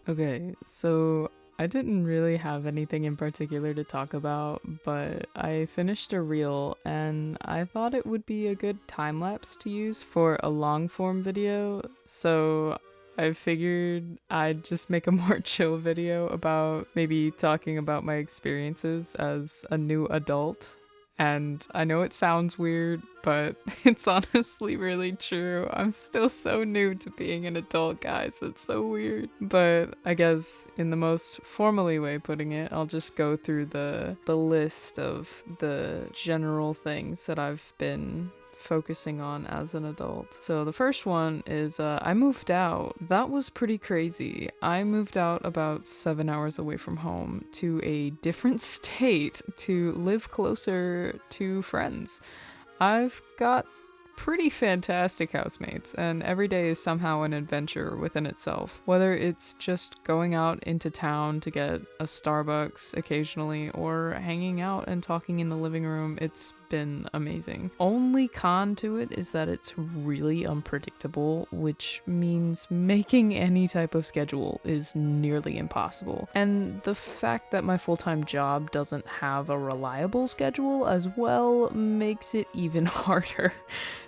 Okay, so I didn't really have anything in particular to talk about, but I finished a reel and I thought it would be a good time lapse to use for a long form video. So I figured I'd just make a more chill video about maybe talking about my experiences as a new adult. And I know it sounds weird, but it's honestly really true. I'm still so new to being an adult, guys. It's so weird. But I guess in the most formally way putting it, I'll just go through the list of the general things that I've been focusing on as an adult. So the first one is I moved out. That was pretty crazy. I moved out about 7 hours away from home to a different state to live closer to friends. I've got pretty fantastic housemates, and every day is somehow an adventure within itself. Whether it's just going out into town to get a Starbucks occasionally, or hanging out and talking in the living room, it's been amazing. Only con to it is that it's really unpredictable, which means making any type of schedule is nearly impossible. And the fact that my full-time job doesn't have a reliable schedule as well makes it even harder.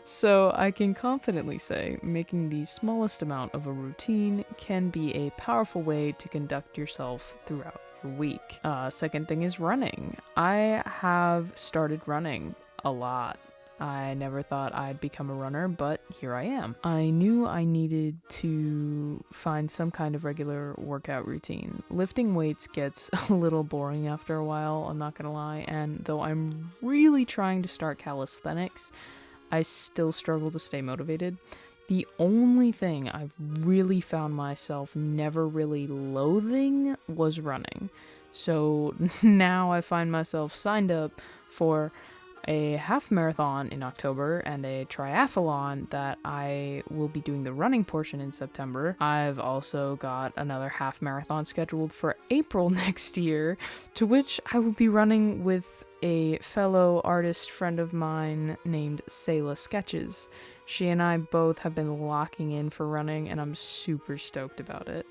So I can confidently say making the smallest amount of a routine can be a powerful way to conduct yourself throughout your week. Second thing is running. I have started running a lot. I never thought I'd become a runner, but here I am. I knew I needed to find some kind of regular workout routine. Lifting weights gets a little boring after a while, I'm not gonna lie, and though I'm really trying to start calisthenics, I still struggle to stay motivated. The only thing I've really found myself never really loathing was running. So now I find myself signed up for a half marathon in October and a triathlon that I will be doing the running portion in September. I've also got another half marathon scheduled for April next year, to which I will be running with a fellow artist friend of mine named Sayla Sketches. She and I both have been locking in for running, and I'm super stoked about it.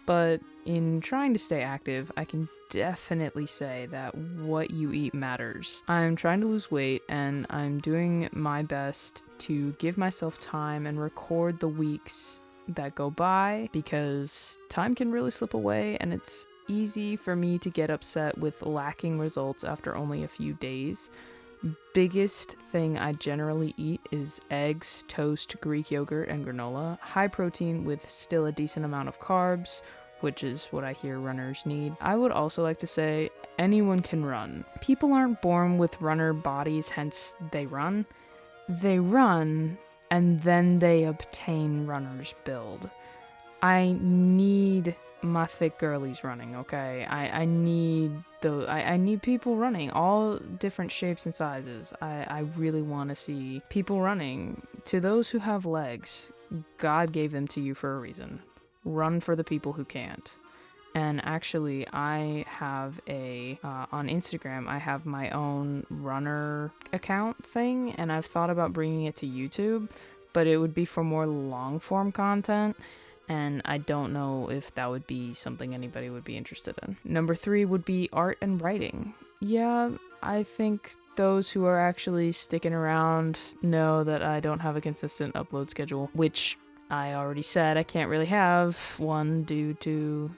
But in trying to stay active, I can definitely say that what you eat matters. I'm trying to lose weight, and I'm doing my best to give myself time and record the weeks that go by, because time can really slip away, and it's easy for me to get upset with lacking results after only a few days. Biggest thing I generally eat is eggs, toast, Greek yogurt, and granola. High protein with still a decent amount of carbs, which is what I hear runners need. I would also like to say anyone can run. People aren't born with runner bodies, hence they run. They run, and then they obtain runner's build. I need my thick girlies running, okay? I need people running, all different shapes and sizes. I really want to see people running. To those who have legs, God gave them to you for a reason. Run for the people who can't. And actually, I have on Instagram, I have my own runner account thing, and I've thought about bringing it to YouTube, but it would be for more long form content. And I don't know if that would be something anybody would be interested in. Number 3 would be art and writing. Yeah, I think those who are actually sticking around know that I don't have a consistent upload schedule, which I already said I can't really have one due to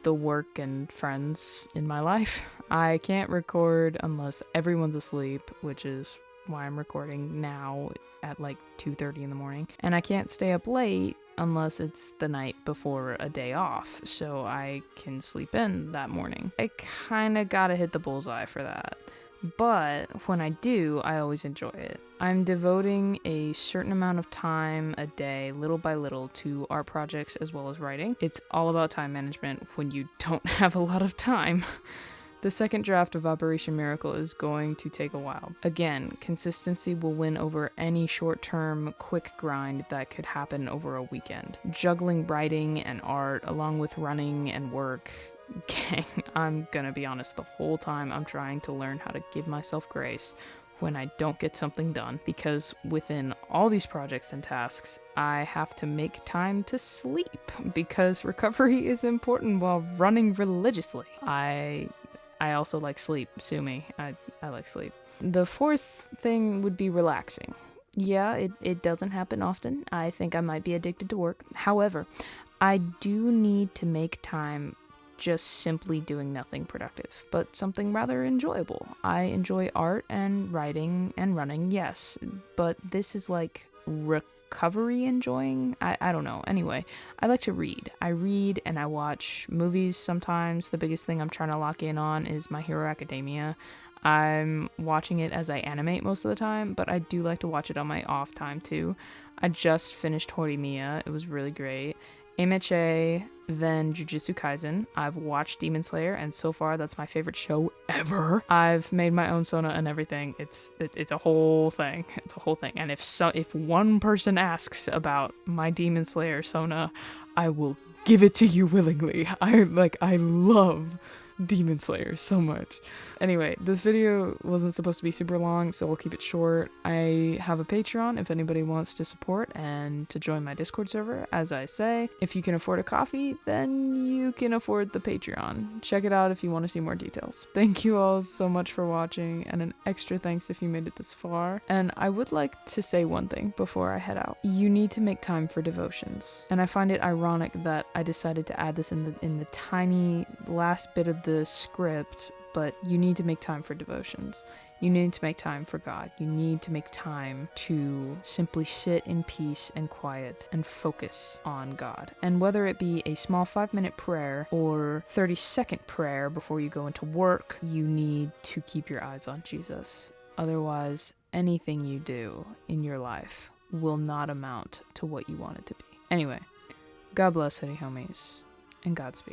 the work and friends in my life. I can't record unless everyone's asleep, which is why I'm recording now at like 2:30 in the morning. And I can't stay up late unless it's the night before a day off, so I can sleep in that morning. I kinda gotta hit the bullseye for that. But when I do, I always enjoy it. I'm devoting a certain amount of time a day, little by little, to art projects as well as writing. It's all about time management when you don't have a lot of time. The second draft of Operation Miracle is going to take a while. Again, consistency will win over any short-term, quick grind that could happen over a weekend. Juggling writing and art along with running and work. Gang, I'm gonna be honest, the whole time I'm trying to learn how to give myself grace when I don't get something done, because within all these projects and tasks, I have to make time to sleep because recovery is important while running religiously. I also like sleep. Sue me. I like sleep. The fourth thing would be relaxing. Yeah, it doesn't happen often. I think I might be addicted to work. However, I do need to make time just simply doing nothing productive, but something rather enjoyable. I enjoy art and writing and running, yes, but this is like recovery enjoying. I don't know. Anyway, I like to read. I read and I watch movies sometimes. The biggest thing I'm trying to lock in on is My Hero Academia. I'm watching it as I animate most of the time, but I do like to watch it on my off time too. I just finished Hoodie. It was really great. MHA, then Jujutsu Kaisen. I've watched Demon Slayer, and so far that's my favorite show ever. I've made my own Sona and everything. It's a whole thing. It's a whole thing. And if one person asks about my Demon Slayer Sona, I will give it to you willingly. I love Demon Slayer so much. Anyway, this video wasn't supposed to be super long, so I'll keep it short. I have a Patreon if anybody wants to support and to join my Discord server. As I say, if you can afford a coffee, then you can afford the Patreon. Check it out if you want to see more details. Thank you all so much for watching, and an extra thanks if you made it this far. And I would like to say one thing before I head out. You need to make time for devotions. And I find it ironic that I decided to add this in the tiny last bit of the script, but you need to make time for devotions. You need to make time for God. You need to make time to simply sit in peace and quiet and focus on God. And whether it be a small 5-minute prayer or 30-second prayer before you go into work, you need to keep your eyes on Jesus. Otherwise, anything you do in your life will not amount to what you want it to be. Anyway, God bless, hoodie homies, and Godspeed.